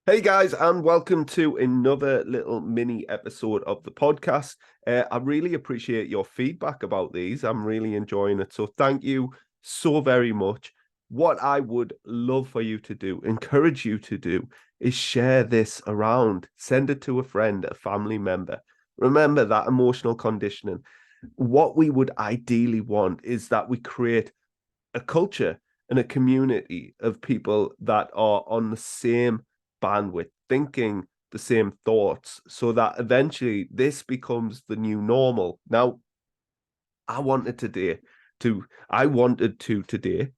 Hey guys, and welcome to another little mini episode of the podcast. I really appreciate your feedback about these. I'm really enjoying it. So thank you so very much. What I would love for you to do, encourage you to do, is share this around. Send it to a friend, a family member. Remember that emotional conditioning. What we would ideally want is that we create a culture and a community of people that are on the same bandwidth, thinking the same thoughts, so that eventually this becomes the new normal. Now, I wanted today I wanted to today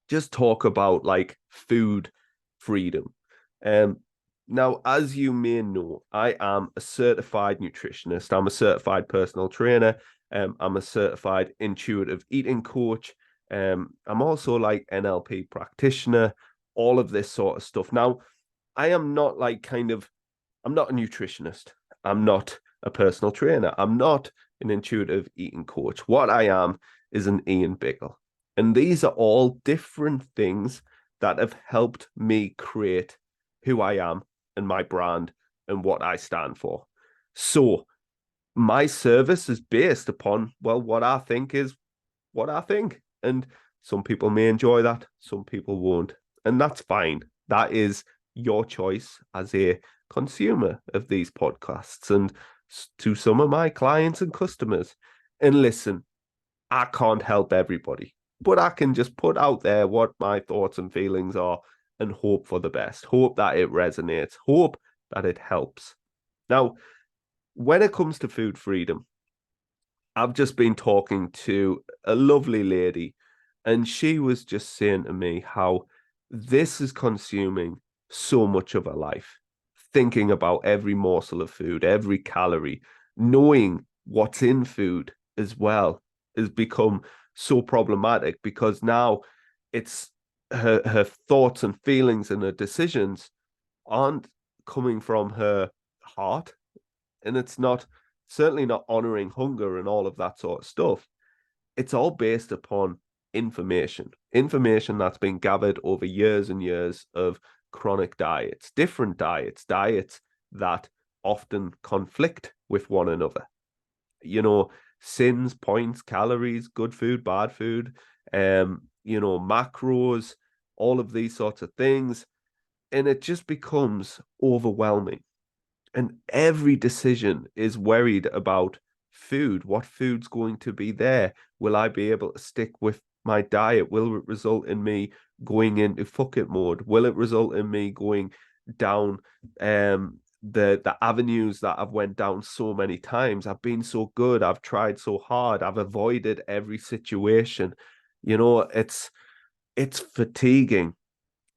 just talk about like food freedom. Um, Now, as you may know, I am a certified nutritionist. I'm a certified personal trainer. I'm a certified intuitive eating coach. I'm also like NLP practitioner, all of this sort of stuff. Now, I am not like I'm not a nutritionist. I'm not a personal trainer. I'm not an intuitive eating coach. What I am is an Ian Biggle. And these are all different things that have helped me create who I am and my brand and what I stand for. So my service is based upon, well, what I think is what I think. And some people may enjoy that, some people won't. And that's fine. That is your choice as a consumer of these podcasts and to some of my clients and customers. And listen, I can't help everybody, but I can just put out there what my thoughts and feelings are and hope for the best. Hope that it resonates. Hope that it helps. Now, when it comes to food freedom, I've just been talking to a lovely lady, and she was just saying to me how this is consuming so much of her life, thinking about every morsel of food, every calorie, knowing what's in food as well has become so problematic because now it's her thoughts and feelings and her decisions aren't coming from her heart, and it's not certainly not honoring hunger and all of that sort of stuff. It's all based upon information that's been gathered over years and years of chronic diets, diets that often conflict with one another. You know, sins, points, calories, good food, bad food, macros, all of these sorts of things. And it just becomes overwhelming, and every decision is worried about food. What food's going to be there? Will I be able to stick with my diet? Will it result in me going into fuck it mode? Will it result in me going down the avenues that I've went down so many times? I've been so good, I've tried so hard, I've avoided every situation. It's fatiguing,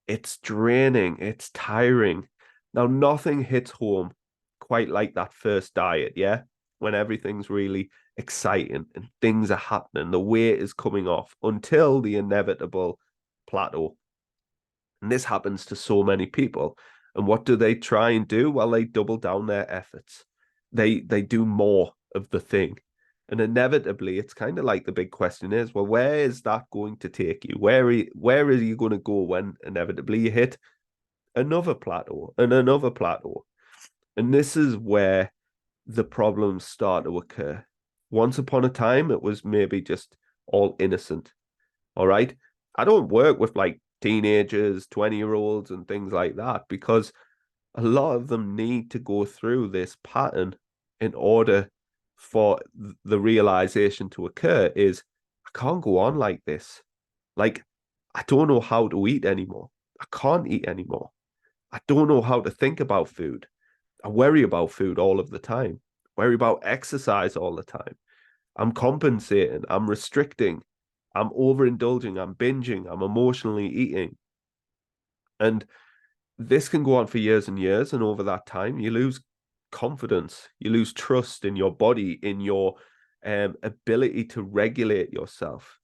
it's draining, it's tiring. Now, nothing hits home quite like that first diet, yeah? When everything's really exciting and things are happening, the weight is coming off until the inevitable plateau. And this happens to so many people. And what do they try and do? Well, they double down their efforts. They do more of the thing. And inevitably, it's kind of like the big question is, well, where is that going to take you? Where are you going to go when inevitably you hit another plateau and another plateau? And this is where the problems start to occur. Once upon a time, it was maybe just all innocent. All right. I don't work with like teenagers, 20-year-olds, and things like that because a lot of them need to go through this pattern in order for the realization to occur is I can't go on like this. Like, I don't know how to eat anymore. I can't eat anymore. I don't know how to think about food. I worry about food all of the time, worry about exercise all the time. I'm compensating, I'm restricting, I'm overindulging, I'm binging, I'm emotionally eating. And this can go on for years and years. And over that time, you lose confidence, you lose trust in your body, in your ability to regulate yourself.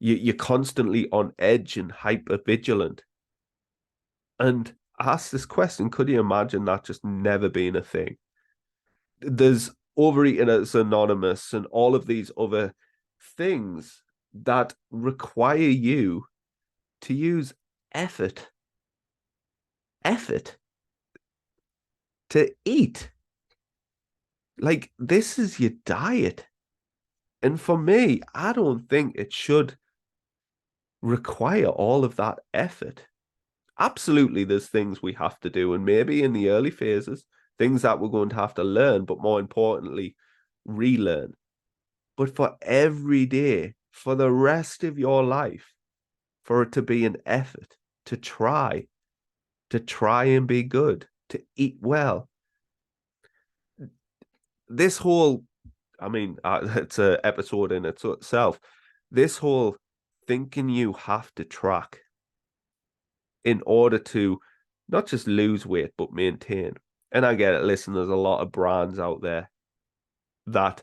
You're constantly on edge and hyper vigilant. And I asked this question, could you imagine that just never being a thing? There's overeating as anonymous and all of these other things that require you to use effort. Effort. to eat. Like, this is your diet. And for me, I don't think it should require all of that effort. Absolutely, there's things we have to do, and maybe in the early phases, things that we're going to have to learn, but more importantly, relearn. But for every day, for the rest of your life, for it to be an effort to try and be good, to eat well. This whole, I mean, it's an episode in itself. This whole thinking you have to track in order to not just lose weight, but maintain. And I get it. Listen, there's a lot of brands out there that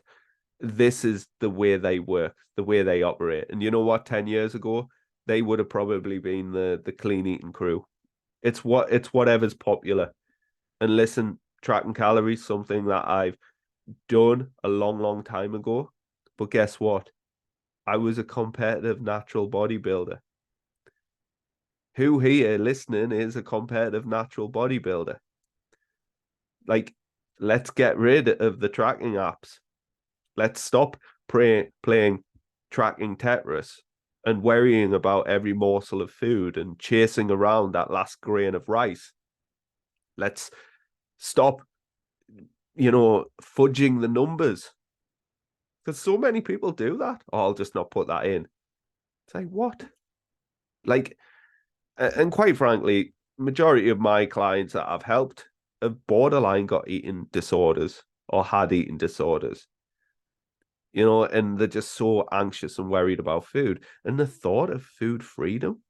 this is the way they work, the way they operate. And you know what? 10 years ago, they would have probably been the clean eating crew. It's whatever's popular. And listen, tracking calories, something that I've done a long, long time ago. But guess what? I was a competitive natural bodybuilder. Who here listening is a competitive natural bodybuilder? Like, let's get rid of the tracking apps. Let's stop playing tracking Tetris and worrying about every morsel of food and chasing around that last grain of rice. Let's stop, fudging the numbers. Because so many people do that. Oh, I'll just not put that in. It's like, what? Like, and quite frankly, majority of my clients that I've helped have borderline got eating disorders or had eating disorders. And they're just so anxious and worried about food. And the thought of food freedom,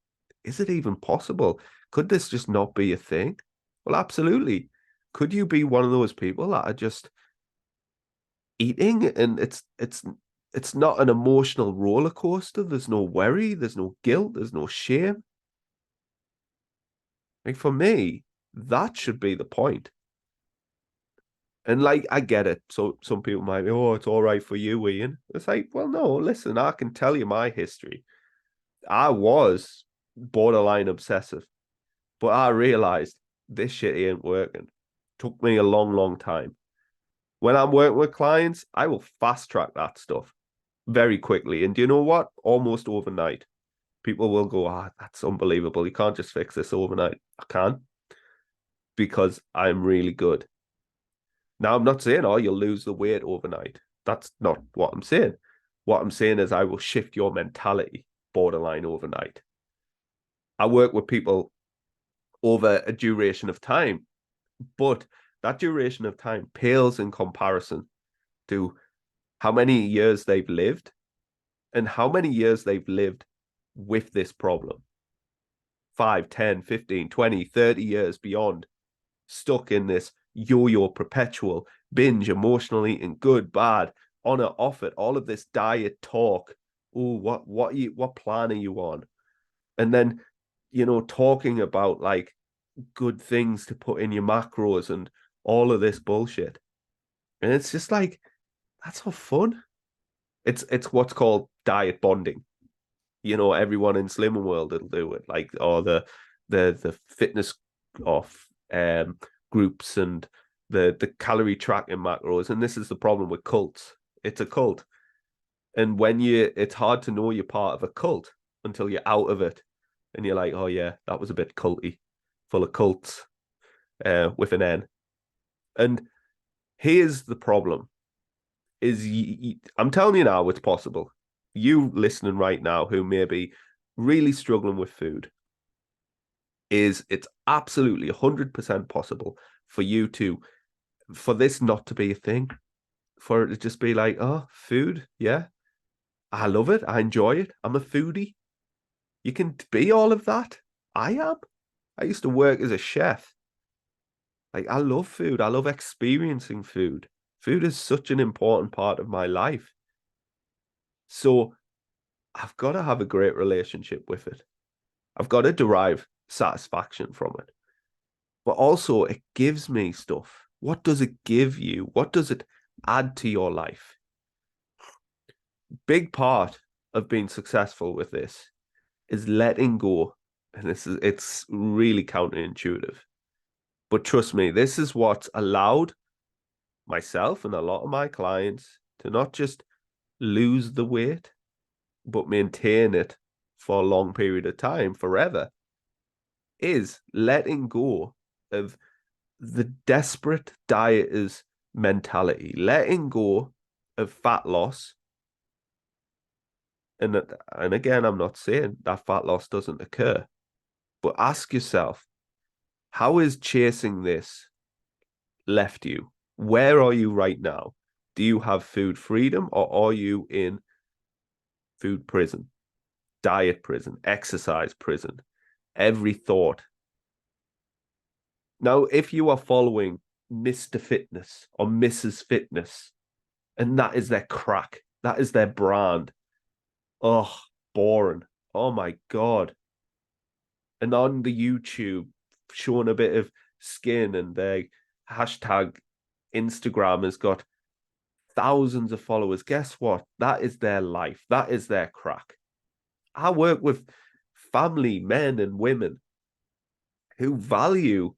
is it even possible? Could this just not be a thing? Well, absolutely. Could you be one of those people that are just eating and it's not an emotional roller coaster? There's no worry, there's no guilt, there's no shame. Like, for me, that should be the point. And like, I get it. So some people might be, oh, it's all right for you, Ian. It's like, well, no, listen, I can tell you my history. I was borderline obsessive, but I realized this shit ain't working. Took me a long, long time. When I'm working with clients, I will fast track that stuff very quickly. And do you know what? Almost overnight. People will go, that's unbelievable. You can't just fix this overnight. I can, because I'm really good. Now, I'm not saying, oh, you'll lose the weight overnight. That's not what I'm saying. What I'm saying is I will shift your mentality borderline overnight. I work with people over a duration of time, but that duration of time pales in comparison to how many years they've lived and how many years they've lived with this problem. 5, 10, 15, 20, 30 years beyond, stuck in this yo-yo perpetual binge, emotional eating, good, bad, on it, off it, all of this diet talk. Oh, what plan are you on? And then, talking about like good things to put in your macros and all of this bullshit. And it's just like, that's not fun. It's what's called diet bonding. Everyone in Slimming World will do it, like, or the fitness off groups and the calorie tracking macros. And this is the problem with cults. It's a cult. And it's hard to know you're part of a cult until you're out of it. And you're like, oh yeah, that was a bit culty, full of cults, with an N. And here's the problem is I'm telling you now, it's possible. You listening right now who may be really struggling with food, it's absolutely 100% possible for this not to be a thing, for it to just be like, oh, food, yeah, I love it, I enjoy it, I'm a foodie. You can be all of that. I am. I used to work as a chef. Like, I love food. I love experiencing food. Food is such an important part of my life. So I've got to have a great relationship with it. I've got to derive satisfaction from it. But also, it gives me stuff. What does it give you? What does it add to your life? Big part of being successful with this is letting go. And it's really counterintuitive. But trust me, this is what's allowed myself and a lot of my clients to not just lose the weight, but maintain it for a long period of time, forever, is letting go of the desperate dieter's mentality, letting go of fat loss. And again, I'm not saying that fat loss doesn't occur, but ask yourself, how is chasing this left you? Where are you right now? Do you have food freedom, or are you in food prison, diet prison, exercise prison? Every thought. Now, if you are following Mr. Fitness or Mrs. Fitness, and that is their crack, that is their brand. Oh, boring. Oh my God. And on the YouTube, showing a bit of skin, and their hashtag Instagram has got thousands of followers. Guess what? That is their life. That is their crack. I work with family, men and women, who value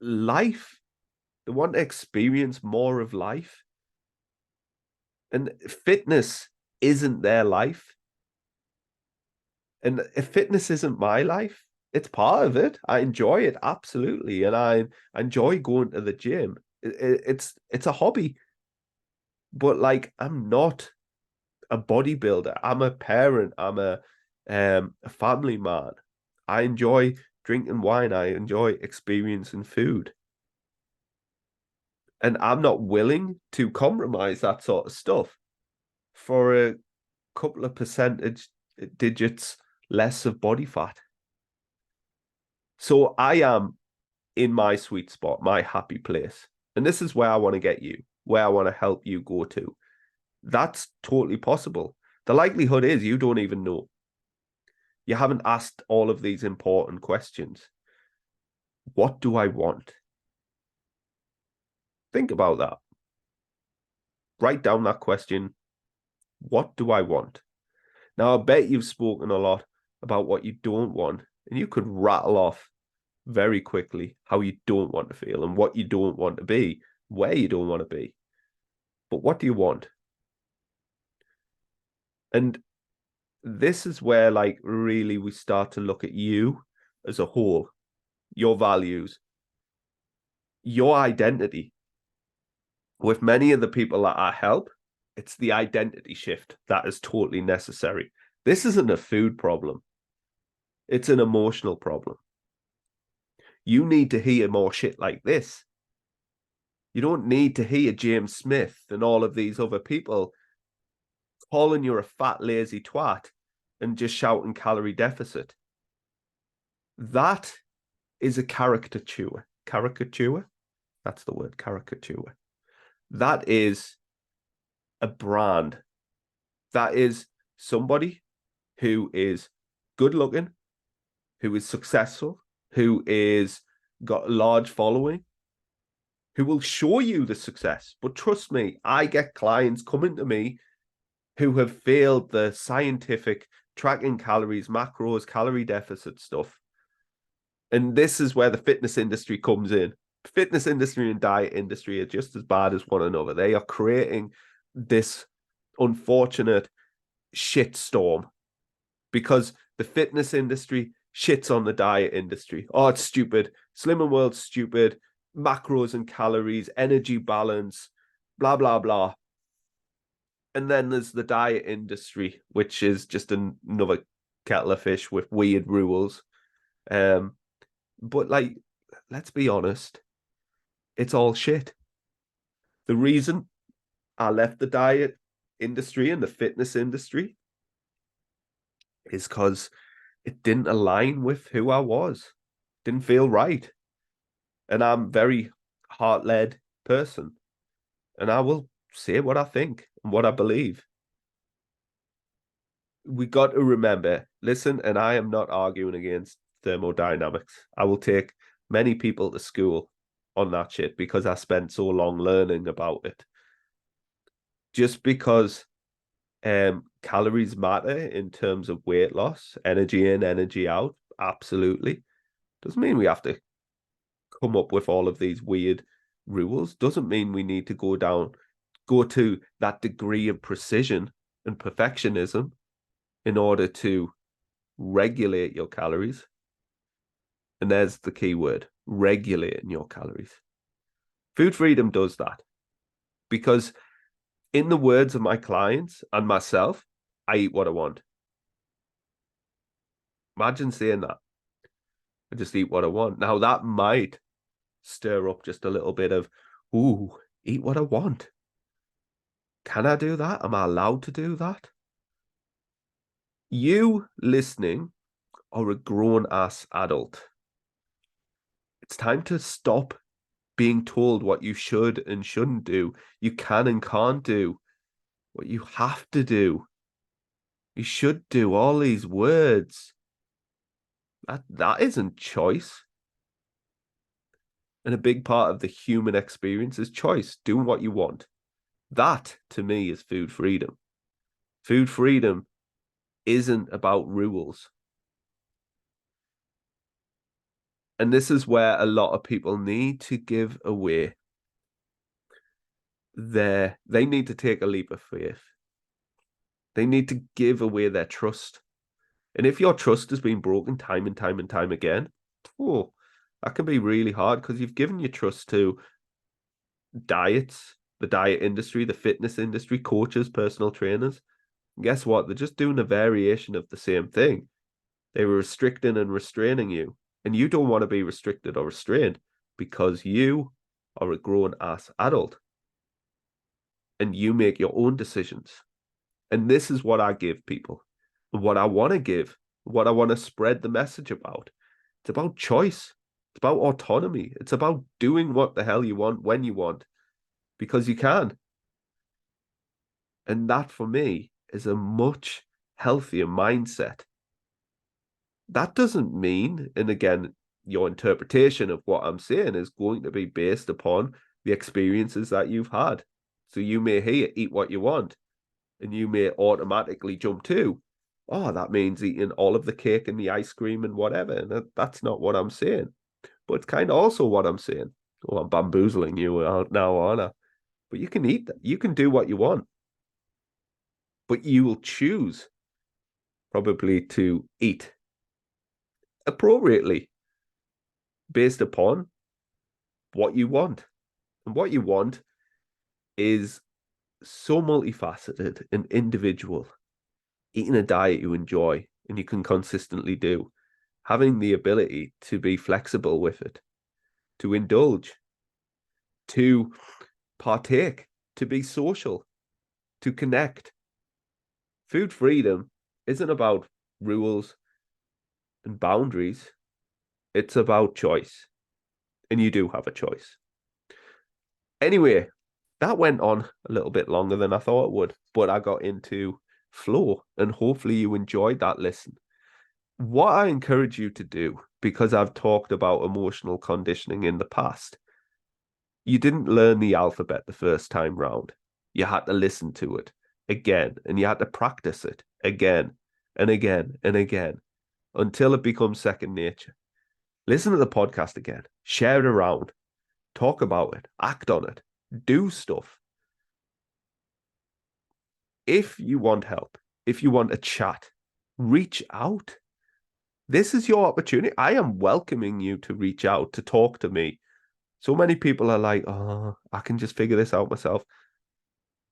life. They want to experience more of life. And fitness isn't their life. And if fitness isn't my life, it's part of it. I enjoy it, absolutely. And I enjoy going to the gym. It's a hobby. But like, I'm not a bodybuilder. I'm a parent. I'm a family man. I enjoy drinking wine. I enjoy experiencing food. And I'm not willing to compromise that sort of stuff for a couple of percentage digits less of body fat. So I am in my sweet spot, my happy place. And this is where I want to get you, where I want to help you go to. That's totally possible. The likelihood is you don't even know. You haven't asked all of these important questions. What do I want? Think about that. Write down that question. What do I want? Now, I bet you've spoken a lot about what you don't want, and you could rattle off very quickly how you don't want to feel and what you don't want to be, where you don't want to be. But what do you want? And this is where, like, really we start to look at you as a whole, your values, your identity. With many of the people that I help, it's the identity shift that is totally necessary. This isn't a food problem. It's an emotional problem. You need to hear more shit like this. You don't need to hear James Smith and all of these other people calling you a fat, lazy twat and just shouting calorie deficit. That is a caricature. Caricature? That's the word, caricature. That is a brand. That is somebody who is good looking, who is successful, who is got a large following, who will show you the success. But trust me, I get clients coming to me who have failed the scientific tracking calories, macros, calorie deficit stuff. And this is where the fitness industry comes in. Fitness industry and diet industry are just as bad as one another. They are creating this unfortunate shitstorm because the fitness industry shits on the diet industry. Oh, it's stupid. Slimming World's stupid. Macros and calories, energy balance, blah, blah, blah. And then there's the diet industry, which is just another kettle of fish with weird rules. But like, let's be honest, it's all shit. The reason I left the diet industry and the fitness industry is because it didn't align with who I was. Didn't feel right. And I'm a very heart-led person. And I will say what I think and what I believe. We got to remember, listen, and I am not arguing against thermodynamics. I will take many people to school on that shit because I spent so long learning about it. Just because calories matter in terms of weight loss, energy in, energy out, absolutely. Doesn't mean we have to come up with all of these weird rules. Doesn't mean we need to go to that degree of precision and perfectionism in order to regulate your calories. And there's the key word, regulating your calories. Food freedom does that because, in the words of my clients and myself, I eat what I want. Imagine saying that. I just eat what I want. Now, that might stir up just a little bit of, ooh, eat what I want. Can I do that? Am I allowed to do that? You listening are a grown-ass adult. It's time to stop being told what you should and shouldn't do, you can and can't do, what you have to do. You should do all these words. That isn't choice. And a big part of the human experience is choice, doing what you want. That, to me, is food freedom. Food freedom isn't about rules. And this is where a lot of people need to give away they need to take a leap of faith. They need to give away their trust. And if your trust has been broken time and time and time again, oh, that can be really hard because you've given your trust to diets, the diet industry, the fitness industry, coaches, personal trainers. And guess what? They're just doing a variation of the same thing. They were restricting and restraining you. And you don't want to be restricted or restrained because you are a grown-ass adult. And you make your own decisions. And this is what I give people. What I want to give, what I want to spread the message about. It's about choice. It's about autonomy. It's about doing what the hell you want when you want, because you can. And that, for me, is a much healthier mindset. That doesn't mean, and again, your interpretation of what I'm saying is going to be based upon the experiences that you've had. So you may hear eat what you want, and you may automatically jump to, oh, that means eating all of the cake and the ice cream and whatever. And that's not what I'm saying. But it's kind of also what I'm saying. Oh, I'm bamboozling you now, aren't I? But you can eat that. You can do what you want. But you will choose probably to eat appropriately based upon what you want. And what you want is so multifaceted and individual. Eating a diet you enjoy and you can consistently do, having the ability to be flexible with it, to indulge, to partake, to be social, to connect. Food freedom isn't about rules and boundaries. It's about choice. And you do have a choice. Anyway, that went on a little bit longer than I thought it would, but I got into flow and hopefully you enjoyed that listen. What I encourage you to do, because I've talked about emotional conditioning in the past, you didn't learn the alphabet the first time round. You had to listen to it again, and you had to practice it again and again and again until it becomes second nature. Listen to the podcast again, share it around, talk about it, act on it, do stuff. If you want help, if you want a chat, reach out. This is your opportunity. I am welcoming you to reach out, to talk to me. So many people are like, oh, I can just figure this out myself.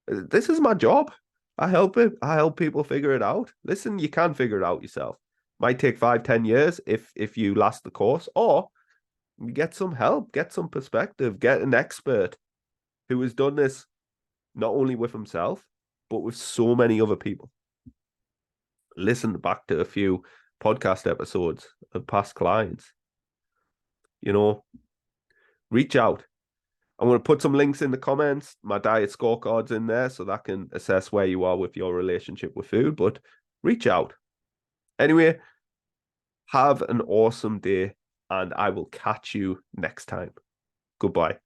This is my job. I help people figure it out. Listen, you can figure it out yourself. Might take 5-10 years if you last the course, or get some help, get some perspective, get an expert who has done this not only with himself, but with so many other people. Listen back to a few podcast episodes of past clients. Reach out. I'm going to put some links in the comments, my diet scorecards in there, so that can assess where you are with your relationship with food, but reach out. Anyway, have an awesome day, and I will catch you next time. Goodbye.